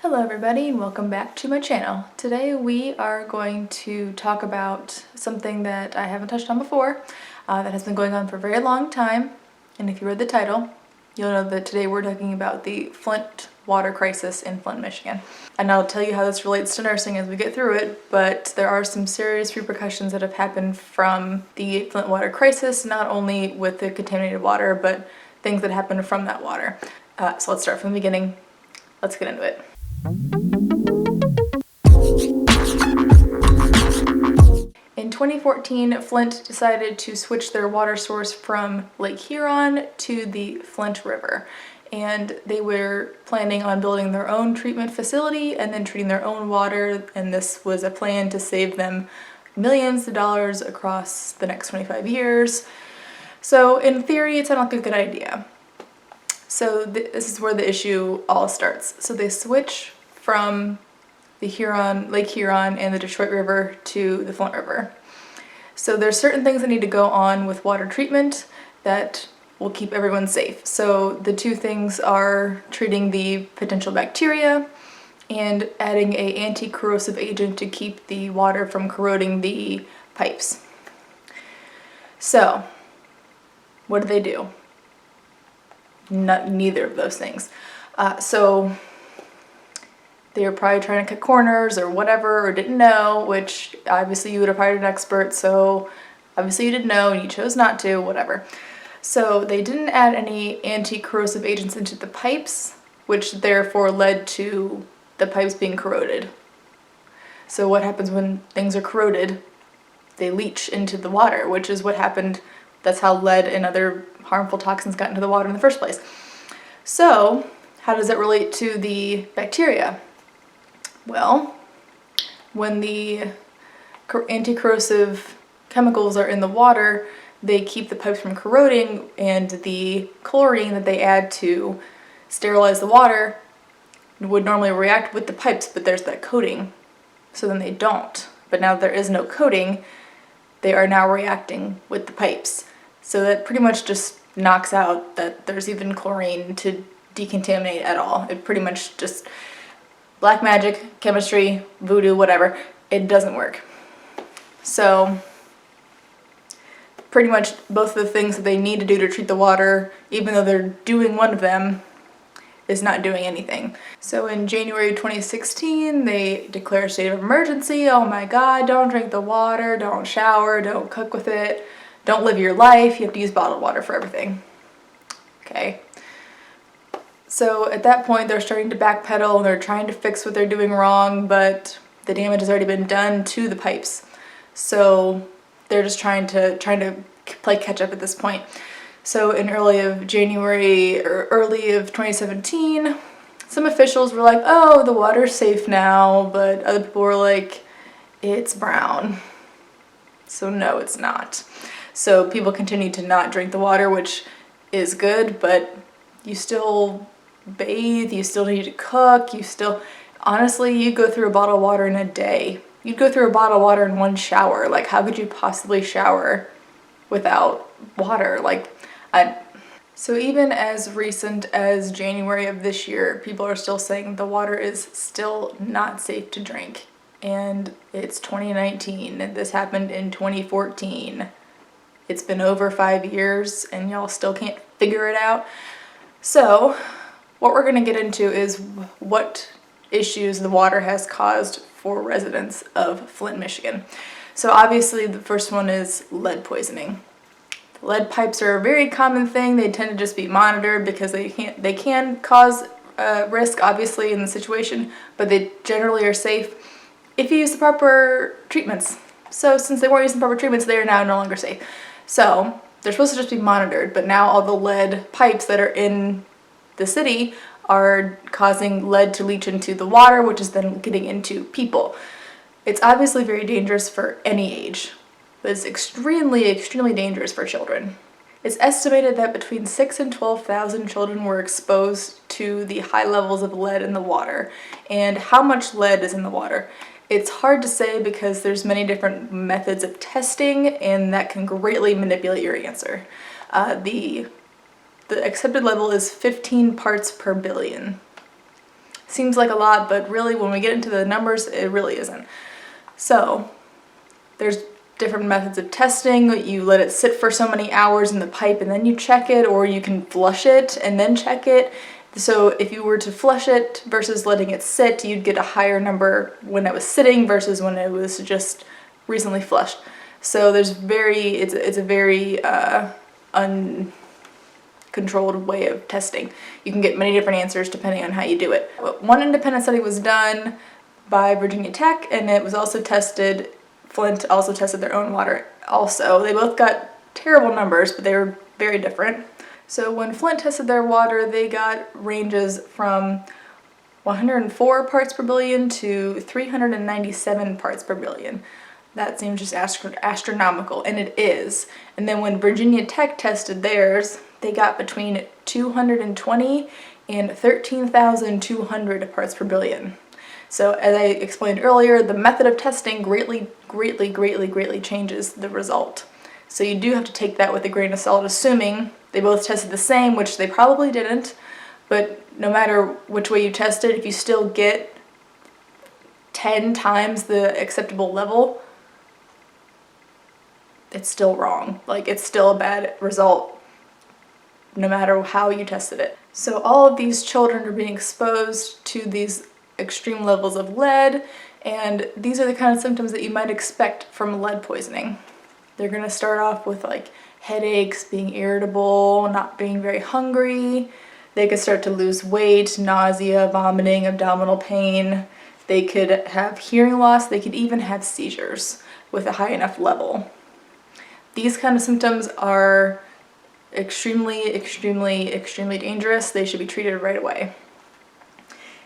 Hello everybody and welcome back to my channel. Today we are going to talk about something that I haven't touched on before that has been going on for a very long time, and if you read the title you'll know that today we're talking about the Flint water crisis in Flint, Michigan. And I'll tell you how this relates to nursing as we get through it, but there are some serious repercussions that have happened from the Flint water crisis, not only with the contaminated water but things that happened from that water. So let's start from the beginning. Let's get into it. In 2014, Flint decided to switch their water source from Lake Huron to the Flint River, and they were planning on building their own treatment facility and then treating their own water, and this was a plan to save them millions of dollars across the next 25 years. So in theory, it sounded like a good idea. So this is where the issue all starts. So they switch from the Lake Huron and the Detroit River to the Flint River. So there's certain things that need to go on with water treatment that will keep everyone safe. So the two things are treating the potential bacteria and adding an anti-corrosive agent to keep the water from corroding the pipes. So what do? Neither of those things. So they were probably trying to cut corners or whatever, or didn't know, which obviously you would have hired an expert, so obviously you didn't know and you chose not to, whatever. So they didn't add any anti-corrosive agents into the pipes, which therefore led to the pipes being corroded. So what happens when things are corroded? They leach into the water, which is what happened. That's how lead and other harmful toxins got into the water in the first place. So how does that relate to the bacteria? Well, when the anti-corrosive chemicals are in the water, they keep the pipes from corroding, and the chlorine that they add to sterilize the water would normally react with the pipes, but there's that coating, so then they don't. But now there is no coating, they are now reacting with the pipes. So that pretty much just knocks out that there's even chlorine to decontaminate at all. It pretty much just black magic, chemistry, voodoo, whatever. It doesn't work. So pretty much both of the things that they need to do to treat the water, even though they're doing one of them, is not doing anything. So in January 2016, they declare a state of emergency. Oh my God, don't drink the water, don't shower, don't cook with it, don't live your life, you have to use bottled water for everything. Okay. So at that point, they're starting to backpedal and they're trying to fix what they're doing wrong, but the damage has already been done to the pipes. So they're just trying to play catch up at this point. So in early of 2017, some officials were like, oh, the water's safe now, but other people were like, it's brown. So no, it's not. So people continue to not drink the water, which is good, but you still bathe, you still need to cook, honestly, you go through a bottle of water in a day. You'd go through a bottle of water in one shower. Like, how could you possibly shower without water? So even as recent as January of this year, people are still saying the water is still not safe to drink. And it's 2019, and this happened in 2014. It's been over 5 years and y'all still can't figure it out. So what we're going to get into is what issues the water has caused for residents of Flint, Michigan. So obviously the first one is lead poisoning. Lead pipes are a very common thing. They tend to just be monitored because they can cause risk, obviously, in the situation, but they generally are safe if you use the proper treatments. So since they weren't using proper treatments, they are now no longer safe. So they're supposed to just be monitored, but now all the lead pipes that are in the city are causing lead to leach into the water, which is then getting into people. It's obviously very dangerous for any age, but it's extremely, extremely dangerous for children. It's estimated that between 6,000 and 12,000 children were exposed to the high levels of lead in the water. And how much lead is in the water? It's hard to say because there's many different methods of testing, and that can greatly manipulate your answer. The accepted level is 15 parts per billion. Seems like a lot, but really when we get into the numbers, it really isn't. So there's different methods of testing. You let it sit for so many hours in the pipe and then you check it, or you can flush it and then check it. So if you were to flush it versus letting it sit, you'd get a higher number when it was sitting versus when it was just recently flushed. So it's a very uncontrolled way of testing. You can get many different answers depending on how you do it. One independent study was done by Virginia Tech, and it was also tested, Flint also tested their own water also. They both got terrible numbers, but they were very different. So when Flint tested their water, they got ranges from 104 parts per billion to 397 parts per billion. That seems just astronomical, and it is. And then when Virginia Tech tested theirs, they got between 220 and 13,200 parts per billion. So as I explained earlier, the method of testing greatly changes the result. So you do have to take that with a grain of salt, assuming they both tested the same, which they probably didn't. But no matter which way you test it, if you still get 10 times the acceptable level, it's still wrong. Like, it's still a bad result, no matter how you tested it. So all of these children are being exposed to these extreme levels of lead, and these are the kind of symptoms that you might expect from lead poisoning. They're gonna start off with like headaches, being irritable, not being very hungry. They could start to lose weight, nausea, vomiting, abdominal pain. They could have hearing loss. They could even have seizures with a high enough level. These kind of symptoms are extremely dangerous. They should be treated right away.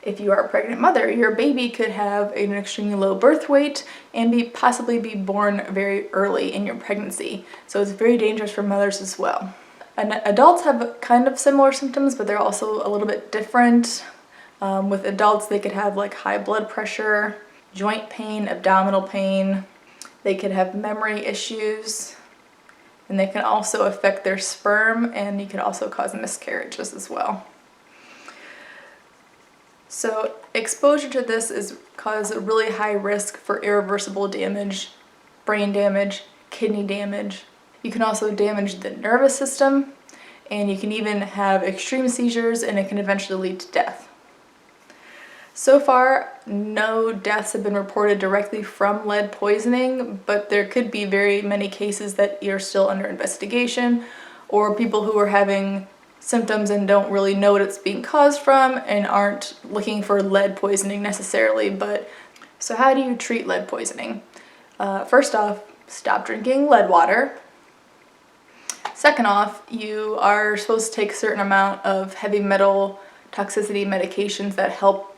If you are a pregnant mother, your baby could have an extremely low birth weight and possibly be born very early in your pregnancy. So it's very dangerous for mothers as well. And adults have kind of similar symptoms, but they're also a little bit different. With adults, they could have like high blood pressure, joint pain, abdominal pain. They could have memory issues, and they can also affect their sperm, and you can also cause miscarriages as well. So exposure to this causes a really high risk for irreversible damage, brain damage, kidney damage. You can also damage the nervous system, and you can even have extreme seizures, and it can eventually lead to death. So far, no deaths have been reported directly from lead poisoning, but there could be very many cases that are still under investigation, or people who are having symptoms and don't really know what it's being caused from and aren't looking for lead poisoning necessarily. So how do you treat lead poisoning? First off, stop drinking lead water. Second off, you are supposed to take a certain amount of heavy metal toxicity medications that help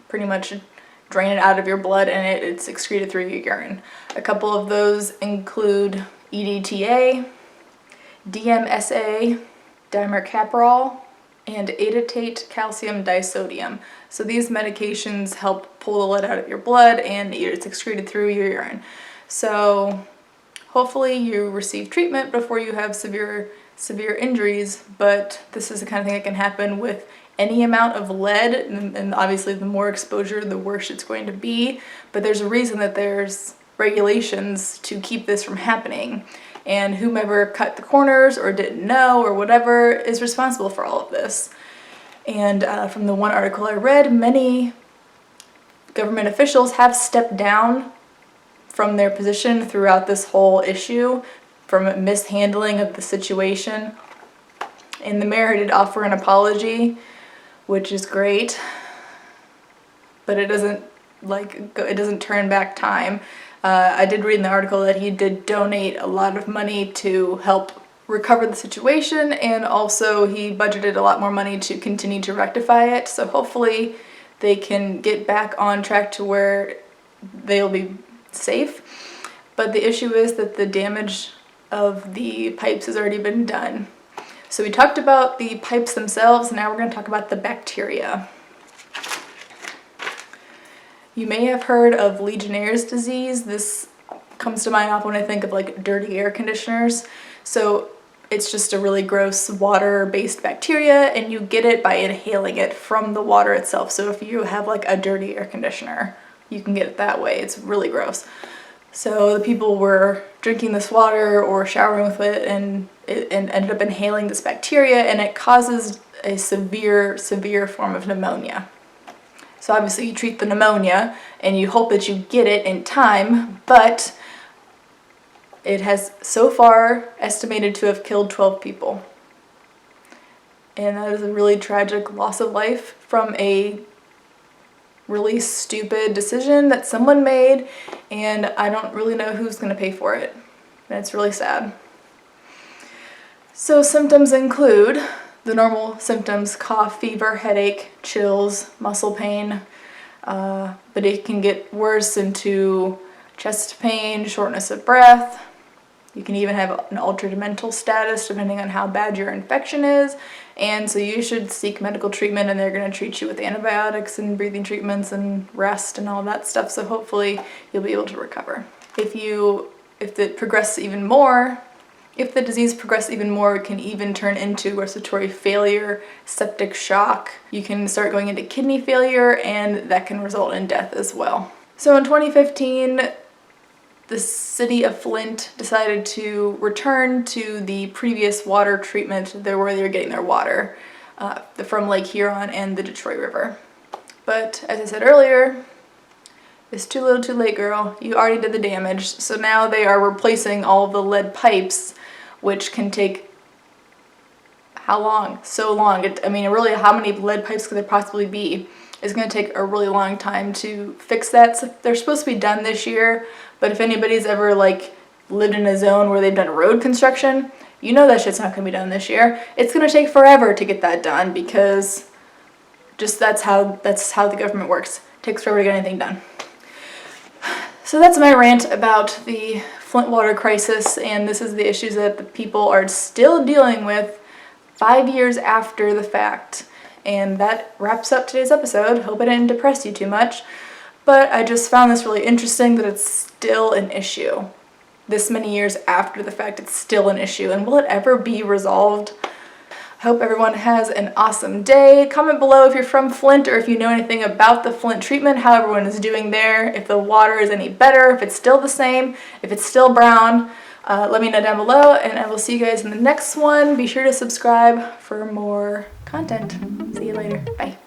pretty much drain it out of your blood, and it's excreted through your urine. A couple of those include EDTA, DMSA, dimercaprol, and atatate calcium disodium. So these medications help pull the lead out of your blood, and it's excreted through your urine. So hopefully you receive treatment before you have severe injuries, but this is the kind of thing that can happen with any amount of lead, and obviously the more exposure, the worse it's going to be. But there's a reason that there's regulations to keep this from happening, and whomever cut the corners or didn't know or whatever is responsible for all of this. And from the one article I read, many government officials have stepped down from their position throughout this whole issue from mishandling of the situation. And the mayor did offer an apology, which is great, but it doesn't turn back time. I did read in the article that he did donate a lot of money to help recover the situation, and also he budgeted a lot more money to continue to rectify it. So hopefully they can get back on track to where they'll be safe. But the issue is that the damage of the pipes has already been done. So we talked about the pipes themselves, now we're going to talk about the bacteria. You may have heard of Legionnaire's disease. This comes to mind often when I think of like dirty air conditioners. So It's just a really gross water-based bacteria, and you get it by inhaling it from the water itself. So if you have like a dirty air conditioner, you can get it that way. It's really gross. So the people were drinking this water or showering with it and ended up inhaling this bacteria, and it causes a severe form of pneumonia. So obviously you treat the pneumonia and you hope that you get it in time, but it has so far estimated to have killed 12 people. And that is a really tragic loss of life from a really stupid decision that someone made, and I don't really know who's going to pay for it. And it's really sad. So symptoms include the normal symptoms: cough, fever, headache, chills, muscle pain, but it can get worse into chest pain, shortness of breath. You can even have an altered mental status depending on how bad your infection is, and so you should seek medical treatment, and they're going to treat you with antibiotics and breathing treatments and rest and all that stuff, so hopefully you'll be able to recover. If it progresses even more, if the disease progresses even more, it can even turn into respiratory failure, septic shock. You can start going into kidney failure, and that can result in death as well. So in 2015, the city of Flint decided to return to the previous water treatment where they were getting their water from Lake Huron and the Detroit River. But as I said earlier, it's too little too late, girl. You already did the damage. So now they are replacing all of the lead pipes, which can take how long? So long. Really, how many lead pipes could there possibly be? It's going to take a really long time to fix that. So they're supposed to be done this year, but if anybody's ever lived in a zone where they've done road construction, you know that shit's not going to be done this year. It's going to take forever to get that done because just that's how the government works. It takes forever to get anything done. So that's my rant about the Flint water crisis, and this is the issues that the people are still dealing with 5 years after the fact. And that wraps up today's episode. Hope I didn't depress you too much, but I just found this really interesting that it's still an issue. This many years after the fact, it's still an issue, and will it ever be resolved? I hope everyone has an awesome day. Comment below if you're from Flint or if you know anything about the Flint treatment, how everyone is doing there, if the water is any better, if it's still the same, if it's still brown. Let me know down below, and I will see you guys in the next one. Be sure to subscribe for more content. See you later. Bye.